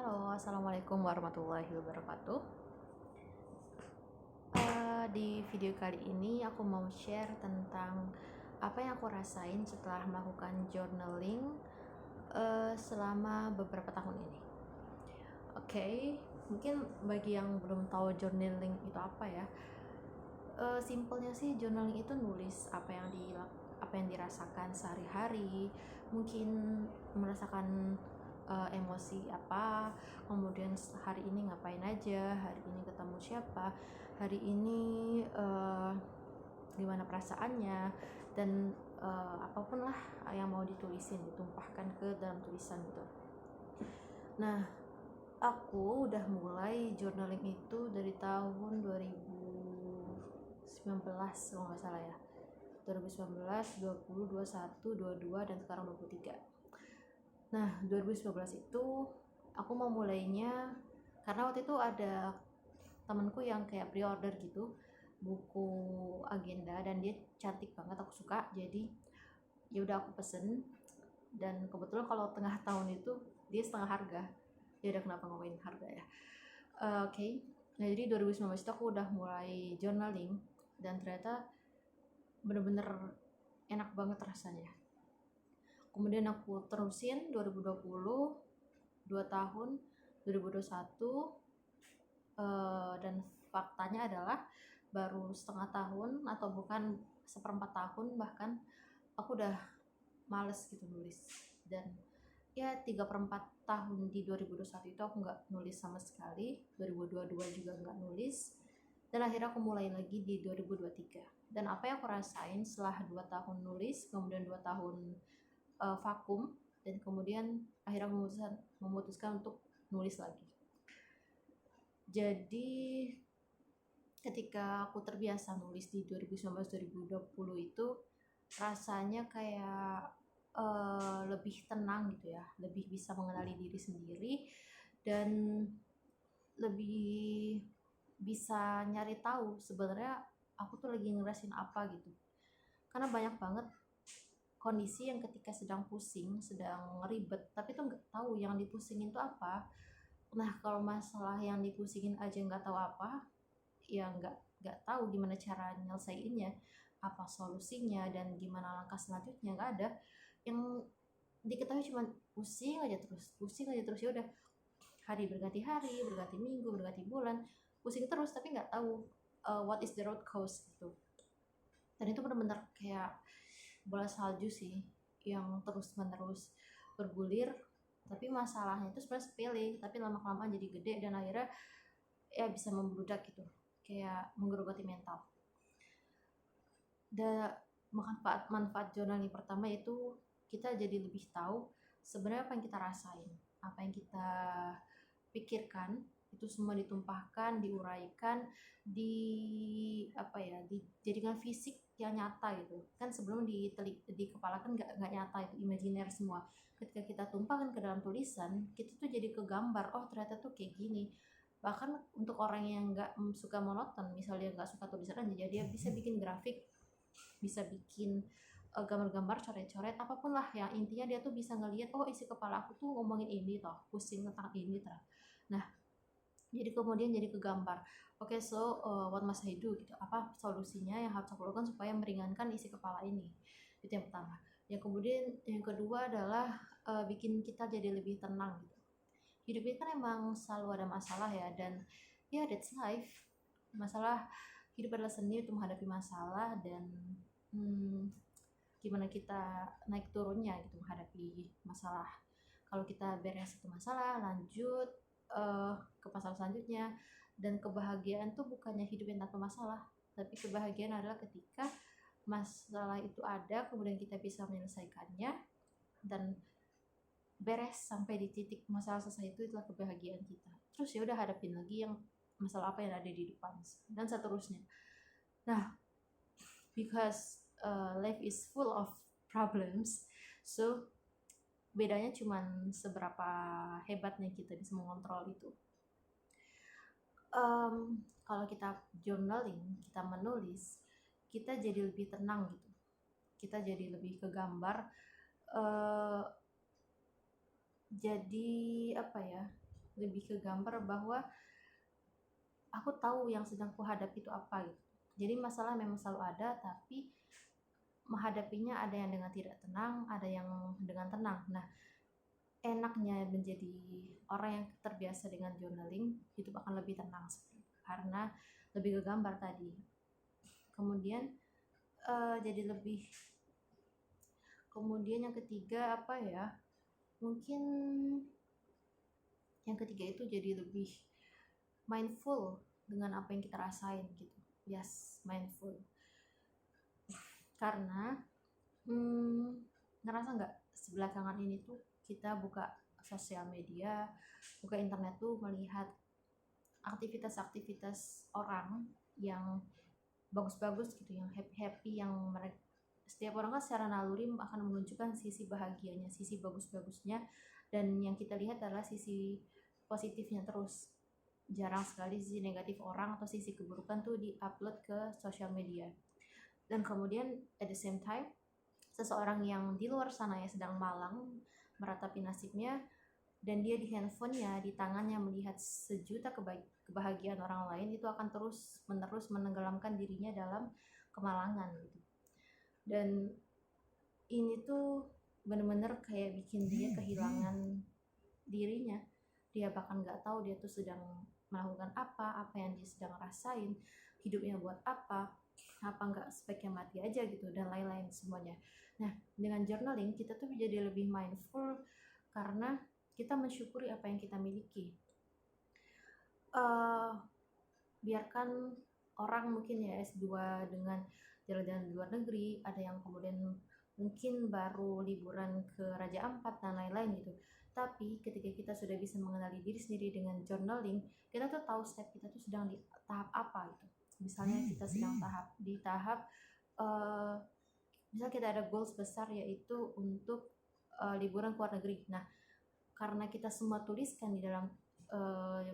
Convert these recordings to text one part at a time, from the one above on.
Halo, assalamualaikum warahmatullahi wabarakatuh. Di video kali ini aku mau share tentang apa yang aku rasain setelah melakukan journaling selama beberapa tahun ini. Oke, mungkin bagi yang belum tahu journaling itu apa ya, simpelnya sih journaling itu nulis apa yang dirasakan sehari-hari, mungkin merasakan emosi apa, kemudian hari ini ngapain aja, hari ini ketemu siapa, hari ini gimana perasaannya, dan apapun lah yang mau ditulisin ditumpahkan ke dalam tulisan gitu. Nah, aku udah mulai journaling itu dari tahun 2019 kalau nggak salah ya, 2019, 20, 21, 22, dan sekarang 23. Nah, 2019 itu aku mau mulainya karena waktu itu ada temanku yang kayak pre-order gitu buku agenda, dan dia cantik banget, aku suka, jadi ya udah aku pesen. Dan kebetulan kalau tengah tahun itu dia setengah harga, ya udah, kenapa ngomongin harga ya. Oke. Nah, jadi 2019 itu aku udah mulai journaling, dan ternyata bener-bener enak banget rasanya. Kemudian aku terusin 2020, 2 tahun, 2021, dan faktanya adalah baru setengah tahun atau bukan seperempat tahun bahkan aku udah males gitu nulis. Dan ya 3/4 tahun di 2021 itu aku nggak nulis sama sekali, 2022 juga nggak nulis, dan akhirnya aku mulai lagi di 2023. Dan apa yang aku rasain setelah 2 tahun nulis, kemudian 2 tahun vakum, dan kemudian akhirnya memutuskan untuk nulis lagi. Jadi ketika aku terbiasa nulis di 2019-2020 itu rasanya kayak lebih tenang gitu ya, lebih bisa mengenali diri sendiri, dan lebih bisa nyari tahu sebenarnya aku tuh lagi ngerasain apa gitu. Karena banyak banget kondisi yang ketika sedang pusing, sedang ribet, tapi tuh nggak tahu yang dipusingin tuh apa. Nah, kalau masalah yang dipusingin aja nggak tahu apa, ya nggak tahu gimana cara nyelesainnya, apa solusinya, dan gimana langkah selanjutnya, nggak ada. Yang diketahui cuma pusing aja terus, ya udah, hari berganti hari, berganti minggu, berganti bulan, pusing terus, tapi nggak tahu what is the root cause gitu. Dan itu benar-benar kayak bola salju sih, yang terus menerus bergulir, tapi masalahnya itu sebenarnya sepele, tapi lama-kelamaan jadi gede, dan akhirnya ya bisa membludak gitu, kayak menggerogoti mental. Dan manfaat journaling pertama itu kita jadi lebih tahu sebenarnya apa yang kita rasain, apa yang kita pikirkan, itu semua ditumpahkan, diuraikan, dijadikan fisik yang nyata gitu kan. Sebelum di kepala kan nggak nyata, itu imajiner semua. Ketika kita tumpahkan ke dalam tulisan, kita tuh jadi kegambar, oh ternyata tuh kayak gini. Bahkan untuk orang yang nggak suka monoton, misalnya nggak suka tulisan aja, dia bisa bikin grafik, bisa bikin gambar-gambar, coret-coret, apapun lah, yang intinya dia tuh bisa ngelihat, oh isi kepala aku tuh ngomongin ini toh, pusing tentang ini toh. Nah, jadi kemudian jadi kegambar. Oke, so what must I do gitu, apa solusinya yang harus aku lakukan supaya meringankan isi kepala ini. Itu yang pertama. Yang kedua adalah bikin kita jadi lebih tenang gitu. Hidup ini kan emang selalu ada masalah ya, dan ya that's life. Masalah, hidup adalah seni untuk menghadapi masalah, dan gimana kita naik turunnya gitu menghadapi masalah. Kalau kita beres satu masalah, lanjut ke masalah selanjutnya. Dan kebahagiaan tuh bukannya hidup yang tanpa masalah, tapi kebahagiaan adalah ketika masalah itu ada, kemudian kita bisa menyelesaikannya dan beres sampai di titik masalah selesai, itu itulah kebahagiaan kita. Terus ya udah, hadapin lagi yang masalah apa yang ada di depan, dan seterusnya. Nah, because life is full of problems, so bedanya cuman seberapa hebatnya kita bisa mengontrol itu. Kalau kita journaling, kita menulis, kita jadi lebih tenang gitu, kita jadi lebih kegambar, jadi apa ya, lebih ke gambar bahwa aku tahu yang sedang kuhadapi itu apa gitu. Jadi masalah memang selalu ada, tapi menghadapinya ada yang dengan tidak tenang, ada yang dengan tenang. Nah, enaknya menjadi orang yang terbiasa dengan journaling, hidup akan lebih tenang karena lebih ke gambar tadi. Kemudian jadi lebih. Kemudian yang ketiga apa ya? Mungkin yang ketiga itu jadi lebih mindful dengan apa yang kita rasain gitu. Yes, mindful. Karena ngerasa nggak sebelakangan ini tuh kita buka sosial media, buka internet tuh melihat aktivitas-aktivitas orang yang bagus-bagus gitu, yang happy-happy, yang mereka setiap orang kan secara naluri akan menunjukkan sisi bahagianya, sisi bagus-bagusnya, dan yang kita lihat adalah sisi positifnya terus. Jarang sekali sisi negatif orang atau sisi keburukan tuh di-upload ke sosial media. Dan kemudian at the same time seseorang yang di luar sana yang sedang malang meratapi nasibnya, dan dia di handphonenya, di tangannya melihat sejuta kebahagiaan orang lain, itu akan terus menerus menenggelamkan dirinya dalam kemalangan gitu. Dan ini tuh bener-bener kayak bikin dia kehilangan dirinya. Dia bahkan nggak tahu dia tuh sedang melakukan apa yang dia sedang rasain, hidupnya buat apa nggak sebaiknya mati aja gitu, dan lain-lain semuanya. Nah, dengan journaling kita tuh jadi lebih mindful karena kita mensyukuri apa yang kita miliki. Biarkan orang mungkin ya S2 dengan jalan-jalan di luar negeri, ada yang kemudian mungkin baru liburan ke Raja Ampat dan lain-lain gitu. Tapi ketika kita sudah bisa mengenali diri sendiri dengan journaling, kita tuh tahu step kita tuh sedang di tahap apa gitu. Misalnya kita sedang di tahap misalnya kita ada goals besar yaitu untuk liburan ke luar negeri. Nah, karena kita semua tuliskan di dalam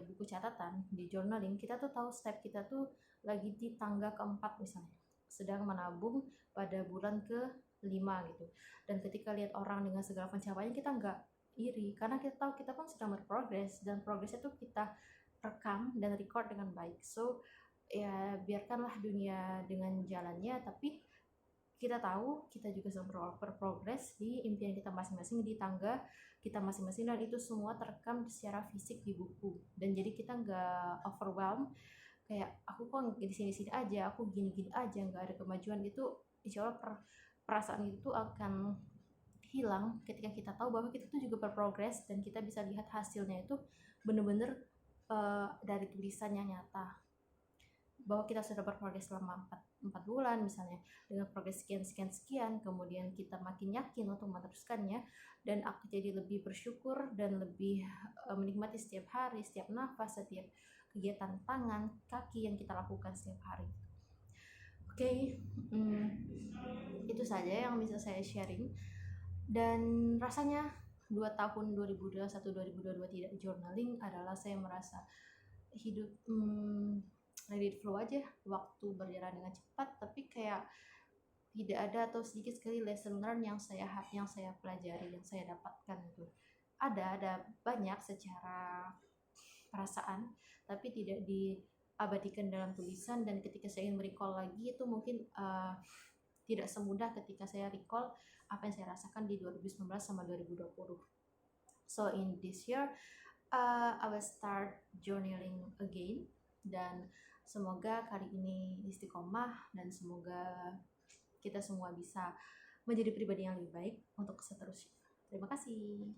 buku catatan, di journaling, kita tuh tahu step kita tuh lagi di tangga keempat misalnya, sedang menabung pada bulan ke-5 gitu. Dan ketika lihat orang dengan segala pencapaiannya, kita nggak iri karena kita tahu kita pun sedang berprogres, dan progresnya tuh kita rekam dan record dengan baik. So ya biarkanlah dunia dengan jalannya, tapi kita tahu kita juga sedang berprogres di impian kita masing-masing, di tangga kita masing-masing, dan itu semua terekam secara fisik di buku. Dan jadi kita nggak overwhelmed kayak aku kok di sini-sini aja, aku gini-gini aja, nggak ada kemajuan. Itu insya Allah perasaan itu akan hilang ketika kita tahu bahwa kita tuh juga berprogres, dan kita bisa lihat hasilnya itu bener-bener dari tulisannya nyata bahwa kita sudah berprogres selama 4 bulan misalnya, dengan progres sekian, kemudian kita makin yakin untuk meneruskannya, dan aku jadi lebih bersyukur dan lebih menikmati setiap hari, setiap nafas, setiap kegiatan tangan, kaki yang kita lakukan setiap hari. Oke, itu saja yang bisa saya sharing. Dan rasanya 2 tahun 2021-2022 tidak journaling adalah saya merasa hidup let it flow aja, waktu berjalan dengan cepat, tapi kayak tidak ada atau sedikit sekali lesson learn yang saya pelajari, yang saya dapatkan itu. Ada banyak secara perasaan, tapi tidak diabadikan dalam tulisan, dan ketika saya ingin recall lagi itu mungkin tidak semudah ketika saya recall apa yang saya rasakan di 2019 sama 2020. So in this year I will start journaling again, dan semoga kali ini istiqomah, dan semoga kita semua bisa menjadi pribadi yang lebih baik untuk seterusnya. Terima kasih.